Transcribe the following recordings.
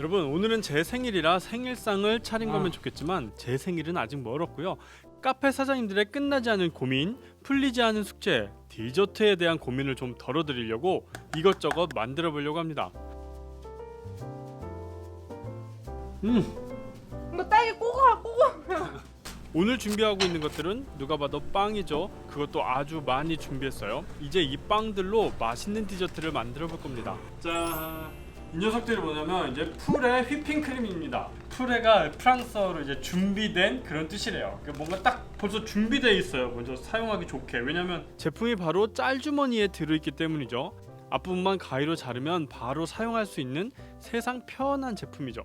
여러분, 오늘은 제 생일이라 생일상을 차린 아. 거면 좋겠지만 제 생일은 아직 멀었고요. 카페 사장님들의 끝나지 않은 고민, 풀리지 않은 숙제, 디저트에 대한 고민을 좀 덜어드리려고 이것저것 만들어 보려고 합니다. 이거 딸기 꼬고. 오늘 준비하고 있는 것들은 누가 봐도 빵이죠. 그것도 아주 많이 준비했어요. 이제 이 빵들로 맛있는 디저트를 만들어 볼 겁니다. 자, 이 녀석들이 뭐냐면 이제 풀의 휘핑크림입니다. 풀에가 프랑스어로 이제 준비된 그런 뜻이래요. 그러니까 뭔가 딱 벌써 준비되어 있어요. 먼저 사용하기 좋게. 왜냐면 제품이 바로 짤주머니에 들어있기 때문이죠. 앞부분만 가위로 자르면 바로 사용할 수 있는 세상 편한 제품이죠.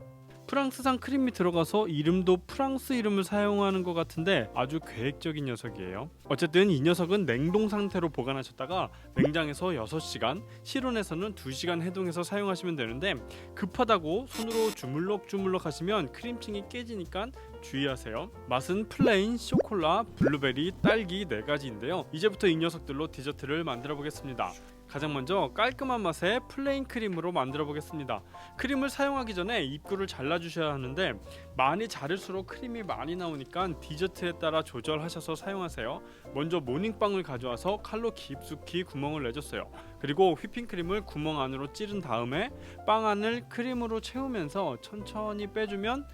프랑스산 크림이 들어가서 이름도 프랑스 이름을 사용하는 것 같은데 아주 계획적인 녀석이에요. 어쨌든 이 녀석은 냉동 상태로 보관하셨다가 냉장에서 6시간, 실온에서는 2시간 해동해서 사용하시면 되는데 급하다고 손으로 주물럭주물럭 하시면 크림층이 깨지니까 주의하세요. 맛은 플레인, 쇼콜라, 블루베리, 딸기 4가지인데요. 이제부터 이 녀석들로 디저트를 만들어 보겠습니다. 가장 먼저 깔끔한 맛의 플레인 크림으로 만들어 보겠습니다. 크림을 사용하기 전에 입구를 잘라주셔야 하는데 많이 자를수록 크림이 많이 나오니까 디저트에 따라 조절하셔서 사용하세요. 먼저 모닝빵을 가져와서 칼로 깊숙이 구멍을 내줬어요. 그리고 휘핑크림을 구멍 안으로 찌른 다음에 빵 안을 크림으로 채우면서 천천히 빼주면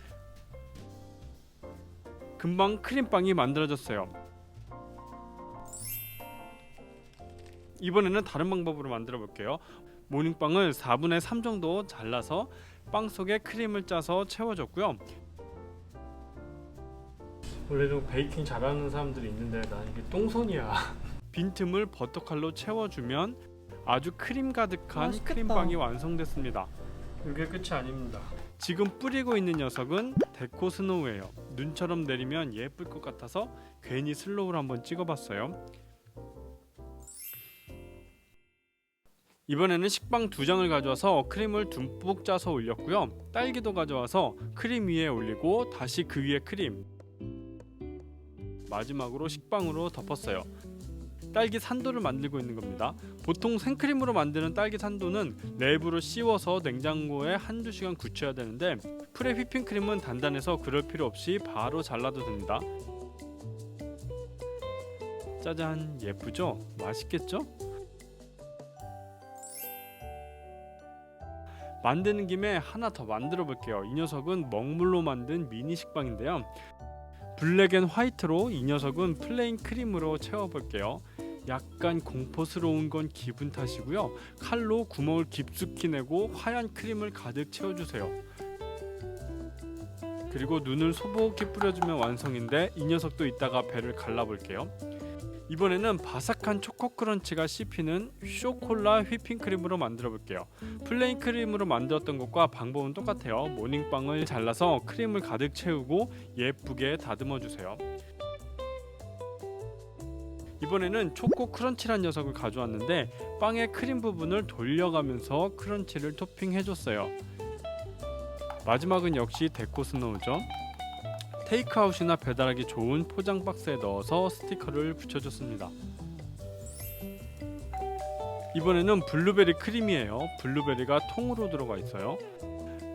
금방 크림빵이 만들어졌어요. 이번에는 다른 방법으로 만들어 볼게요. 모닝빵을 4분의 3 정도 잘라서 빵 속에 크림을 짜서 채워줬고요. 원래도 베이킹 잘하는 사람들이 있는데 난 이게 똥손이야. 빈틈을 버터칼로 채워주면 아주 크림 가득한 맛있겠다. 크림빵이 완성됐습니다. 이게 끝이 아닙니다. 지금 뿌리고 있는 녀석은 데코 스노우예요. 눈처럼 내리면 예쁠 것 같아서 괜히 슬로우를 한번 찍어봤어요. 이번에는 식빵 2장을 가져와서 크림을 듬뿍 짜서 올렸고요. 딸기도 가져와서 크림 위에 올리고 다시 그 위에 크림, 마지막으로 식빵으로 덮었어요. 딸기 산도를 만들고 있는 겁니다. 보통 생크림으로 만드는 딸기 산도는 랩으로 씌워서 냉장고에 1~2시간 굳혀야 되는데 풀의 휘핑크림은 단단해서 그럴 필요 없이 바로 잘라도 됩니다. 짜잔, 예쁘죠? 맛있겠죠? 만드는 김에 하나 더 만들어 볼게요. 이 녀석은 먹물로 만든 미니 식빵인데요. 블랙 앤 화이트로 이 녀석은 플레인 크림으로 채워 볼게요. 약간 공포스러운 건 기분 탓이고요. 칼로 구멍을 깊숙이 내고 하얀 크림을 가득 채워주세요. 그리고 눈을 소복히 뿌려주면 완성인데 이 녀석도 이따가 배를 갈라볼게요. 이번에는 바삭한 초코 크런치가 씹히는 쇼콜라 휘핑크림으로 만들어 볼게요. 플레인 크림으로 만들었던 것과 방법은 똑같아요. 모닝빵을 잘라서 크림을 가득 채우고 예쁘게 다듬어 주세요. 이번에는 초코 크런치란 녀석을 가져왔는데 빵의 크림 부분을 돌려가면서 크런치를 토핑해 줬어요. 마지막은 역시 데코 스노우죠. 테이크아웃이나 배달하기 좋은 포장 박스에 넣어서 스티커를 붙여줬습니다. 이번에는 블루베리 크림이에요. 블루베리가 통으로 들어가 있어요.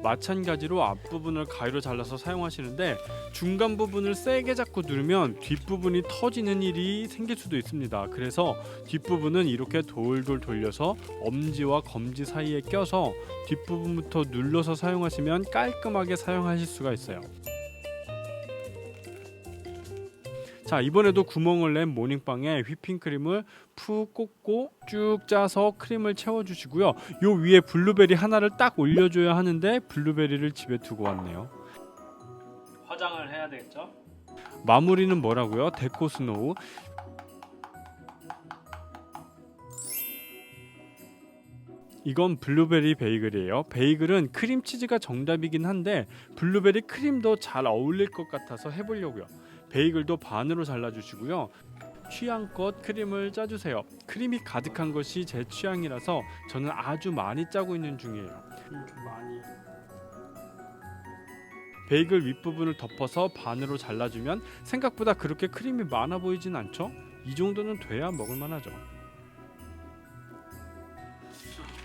마찬가지로 앞부분을 가위로 잘라서 사용하시는데 중간 부분을 세게 잡고 누르면 뒷부분이 터지는 일이 생길 수도 있습니다. 그래서 뒷부분은 이렇게 돌돌 돌려서 엄지와 검지 사이에 껴서 뒷부분부터 눌러서 사용하시면 깔끔하게 사용하실 수가 있어요. 자, 이번에도 구멍을 낸 모닝빵에 휘핑크림을 푹 꽂고 쭉 짜서 크림을 채워주시고요. 요 위에 블루베리 하나를 딱 올려줘야 하는데 블루베리를 집에 두고 왔네요. 화장을 해야 되겠죠? 마무리는 뭐라고요? 데코 스노우. 이건 블루베리 베이글이에요. 베이글은 크림치즈가 정답이긴 한데 블루베리 크림도 잘 어울릴 것 같아서 해보려고요. 베이글도 반으로 잘라주시고요. 취향껏 크림을 짜주세요. 크림이 가득한 것이 제 취향이라서 저는 아주 많이 짜고 있는 중이에요. 좀 많이. 베이글 윗부분을 덮어서 반으로 잘라주면 생각보다 그렇게 크림이 많아 보이진 않죠? 이 정도는 돼야 먹을만하죠.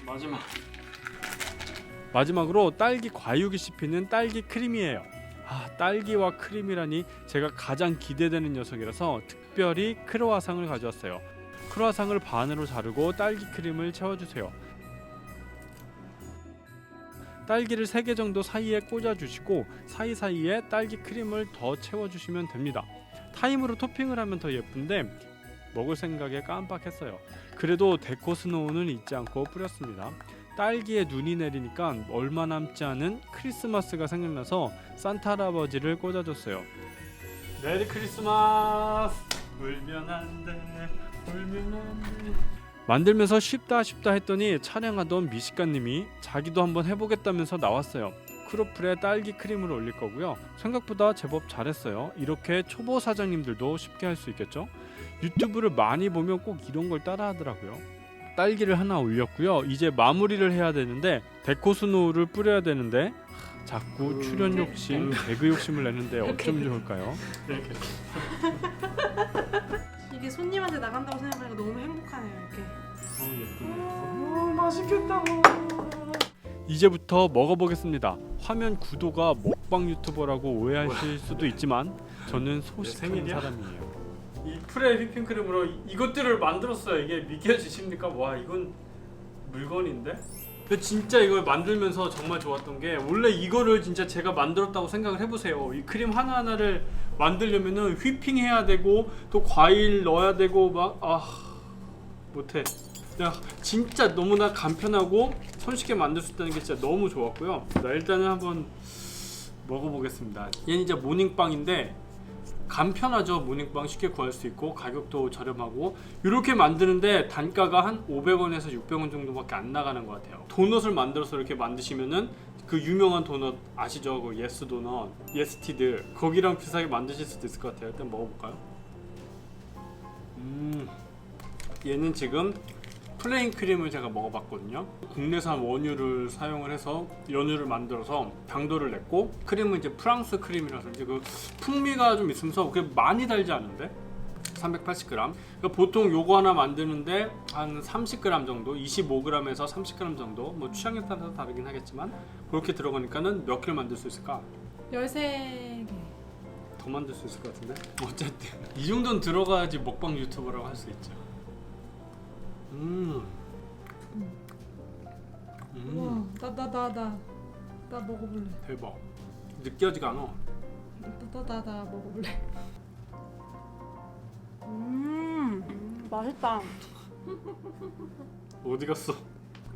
마지막 마지막으로 딸기 과육이 씹히는 딸기 크림이에요. 딸기와 크림이라니 제가 가장 기대되는 녀석이라서 특별히 크로와상을 가져왔어요. 크로와상을 반으로 자르고 딸기 크림을 채워주세요. 딸기를 3개 정도 사이에 꽂아주시고 사이사이에 딸기 크림을 더 채워주시면 됩니다. 타임으로 토핑을 하면 더 예쁜데 먹을 생각에 깜빡했어요. 그래도 데코 스노우는 잊지 않고 뿌렸습니다. 딸기에 눈이 내리니까 얼마 남지 않은 크리스마스가 생각나서 산타 할아버지를 꽂아줬어요. 메리 크리스마스. 울면 안돼, 울면 안돼. 만들면서 쉽다 했더니 촬영하던 미식가님이 자기도 한번 해보겠다면서 나왔어요. 크로플에 딸기 크림을 올릴 거고요. 생각보다 제법 잘했어요. 이렇게 초보 사장님들도 쉽게 할 수 있겠죠? 유튜브를 많이 보면 꼭 이런 걸 따라 하더라고요. 딸기를 하나 올렸고요. 이제 마무리를 해야 되는데 데코 스노우를 뿌려야 되는데 자꾸 출연 욕심, 개그 욕심을 내는데 어쩜 좋을까요? 이게 손님한테 나간다고 생각하니까 너무 행복하네요. 이렇게. 예쁘네. 맛있겠다. 이제부터 먹어보겠습니다. 화면 구도가 먹방 유튜버라고 오해하실 수도 있지만 저는 소식하는 사람이에요. 이 프레 휘핑크림으로 이것들을 만들었어요. 이게 믿겨지십니까? 와, 이건 물건인데? 근데 진짜 이걸 만들면서 정말 좋았던 게 원래 이거를 진짜 제가 만들었다고 생각을 해보세요. 이 크림 하나하나를 만들려면은 휘핑해야 되고 또 과일 넣어야 되고 막 못해. 야, 진짜 너무나 간편하고 손쉽게 만들 수 있다는 게 진짜 너무 좋았고요. 자, 일단은 한번 먹어보겠습니다. 얘는 이제 모닝빵인데 간편하죠. 모닝빵 쉽게 구할 수 있고 가격도 저렴하고 이렇게 만드는데 단가가 한 500원에서 600원 정도밖에 안 나가는 것 같아요. 도넛을 만들어서 이렇게 만드시면은 그 유명한 도넛 아시죠? 그 예스 도넛, 예스티드 거기랑 비슷하게 만드실 수도 있을 것 같아요. 일단 먹어볼까요? 얘는 지금 플레인 크림을 제가 먹어봤거든요. 국내산 원유를 사용을 해서 연유를 만들어서 당도를 냈고 크림은 이제 프랑스 크림이라서 이제 그 풍미가 좀 있으면서 그게 많이 달지 않은데 380g. 그러니까 보통 요거 하나 만드는데 한 30g 정도, 25g에서 30g 정도, 뭐 취향에 따라서 다르긴 하겠지만 그렇게 들어가니까는 몇 개를 만들 수 있을까? 13개. 더 만들 수 있을 것 같은데? 어쨌든 이 정도는 들어가야지 먹방 유튜버라고 할 수 있죠. 나 먹어볼래. 대박. 느끼하지가 않아. 나 먹어볼래. 맛있다. 어디 갔어?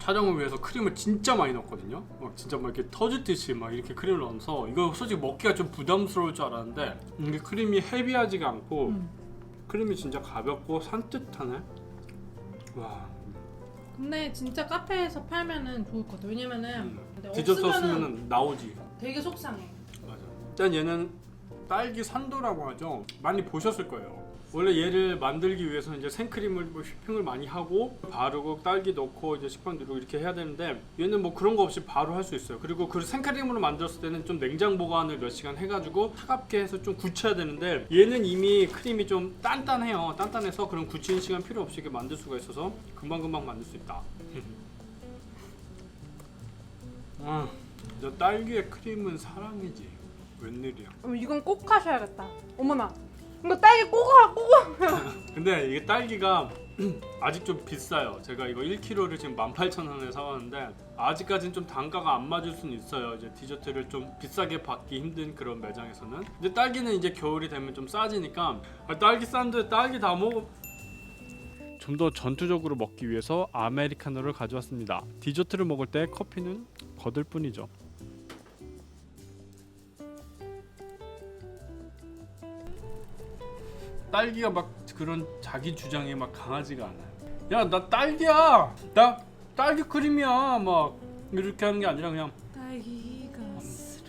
촬영을 위해서 크림을 진짜 많이 넣었거든요. 막 진짜 막 이렇게 터지듯이 막 이렇게 크림을 넣어서 이거 솔직히 먹기가 좀 부담스러울 줄 알았는데 이게 크림이 헤비하지가 않고 크림이 진짜 가볍고 산뜻하네. 와. 근데 진짜 카페에서 팔면은 좋을 것 같아. 왜냐면은 디저트 썼으면 나오지. 되게 속상해. 맞아. 일단 얘는 딸기 산도라고 하죠. 많이 보셨을 거예요. 원래 얘를 만들기 위해서는 이제 생크림을 뭐 휘핑을 많이 하고 바르고 딸기 넣고 이제 식빵 누르고 이렇게 해야 되는데 얘는 뭐 그런 거 없이 바로 할 수 있어요. 그리고 그 생크림으로 만들었을 때는 좀 냉장 보관을 몇 시간 해가지고 차갑게 해서 좀 굳혀야 되는데 얘는 이미 크림이 좀 단단해요. 단단해서 그런 굳히는 시간 필요 없이 이렇게 만들 수가 있어서 금방금방 만들 수 있다. 저 딸기의 크림은 사랑이지. 웬일이야. 이건 꼭 하셔야겠다. 어머나. 이거 딸기 꼭. 근데 이게 딸기가 아직 좀 비싸요. 제가 이거 1kg를 지금 18,000원에 사왔는데 아직까지는 좀 단가가 안 맞을 수는 있어요. 이제 디저트를 좀 비싸게 받기 힘든 그런 매장에서는. 근데 딸기는 이제 겨울이 되면 좀 싸지니까 딸기 싼데 딸기 다 먹어. 좀 더 전투적으로 먹기 위해서 아메리카노를 가져왔습니다. 디저트를 먹을 때 커피는 거들 뿐이죠. 딸기가 막 그런 자기 주장이 막 강하지가 않아요. 야, 나 딸기야. 나 딸기 크림이야. 막 이렇게 하는 게 아니라 그냥 딸기가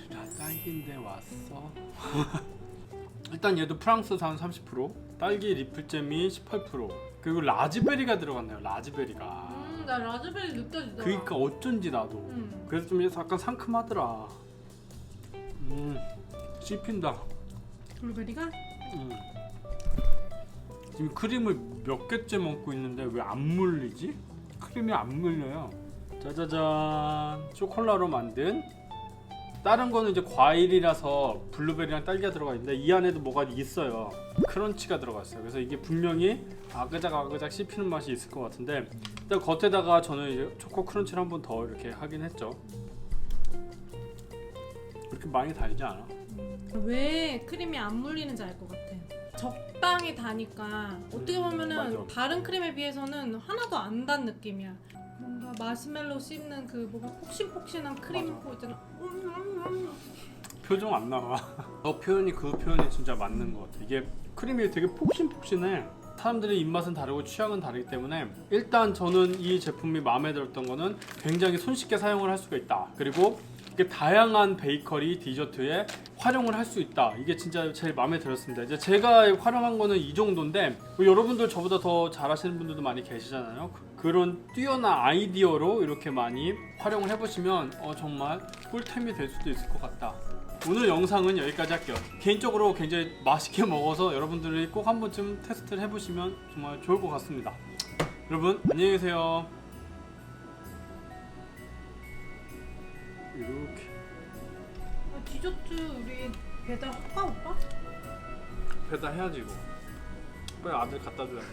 나 딸기인데 왔어. 일단 얘도 프랑스산 30%, 딸기 리플잼이 18%, 그리고 라즈베리가 들어갔네요. 라즈베리가. 나 라즈베리 느껴지더라. 그러니까 어쩐지 나도. 그래서 좀 약간 상큼하더라. 씹힌다. 블루베리가? 지금 크림을 몇 개째 먹고 있는데 왜 안 물리지? 크림이 안 물려요. 짜자잔, 초콜릿로 만든. 다른 거는 이제 과일이라서 블루베리랑 딸기가 들어가 있는데 이 안에도 뭐가 있어요. 크런치가 들어갔어요. 그래서 이게 분명히 아그작 씹히는 맛이 있을 것 같은데, 일단 겉에다가 저는 이제 초코 크런치를 한 번 더 이렇게 하긴 했죠. 그렇게 많이 달지 않아. 왜 크림이 안 물리는지 알 것 같아. 적당히 다니까 어떻게 보면은 맞아. 다른 크림에 비해서는 하나도 안 단 느낌이야. 뭔가 마시멜로 씹는 그 뭔가 폭신폭신한 크림 맞아. 거 있잖아. 표정 안 나와. 표현이 그 표현이 진짜 맞는 것 같아. 이게 크림이 되게 폭신폭신해. 사람들의 입맛은 다르고 취향은 다르기 때문에 일단 저는 이 제품이 마음에 들었던 거는 굉장히 손쉽게 사용을 할 수가 있다. 그리고 이게 다양한 베이커리 디저트에 활용을 할 수 있다. 이게 진짜 제일 마음에 들었습니다. 이제 제가 활용한 거는 이 정도인데 여러분들 저보다 더 잘하시는 분들도 많이 계시잖아요. 그런 뛰어난 아이디어로 이렇게 많이 활용을 해보시면 정말 꿀템이 될 수도 있을 것 같다. 오늘 영상은 여기까지 할게요. 개인적으로 굉장히 맛있게 먹어서 여러분들이 꼭 한 번쯤 테스트를 해보시면 정말 좋을 것 같습니다. 여러분 안녕히 계세요. 이렇게 디저트 우리 배달 할까 오빠? 배달해야지 이거. 빨리 아들 갖다 줘야 돼.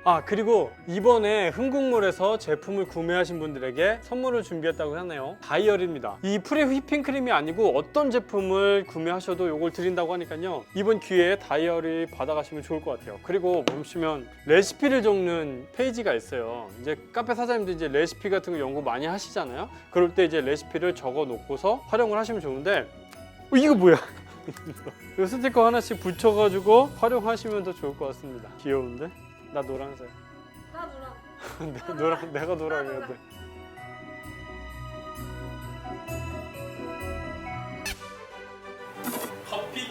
아, 그리고 이번에 흥국몰에서 제품을 구매하신 분들에게 선물을 준비했다고 하네요. 다이어리입니다. 이 프리 휘핑크림이 아니고 어떤 제품을 구매하셔도 이걸 드린다고 하니까요, 이번 기회에 다이어리 받아가시면 좋을 것 같아요. 그리고 보시면 레시피를 적는 페이지가 있어요. 이제 카페 사장님들 이제 레시피 같은 거 연구 많이 하시잖아요. 그럴 때 이제 레시피를 적어 놓고서 활용을 하시면 좋은데, 이거 뭐야? 이 스티커 하나씩 붙여가지고 활용하시면 더 좋을 것 같습니다. 귀여운데? 나 노란색. 나 누나. 내가 노랑이야 돼. 커피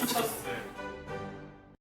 쳤어.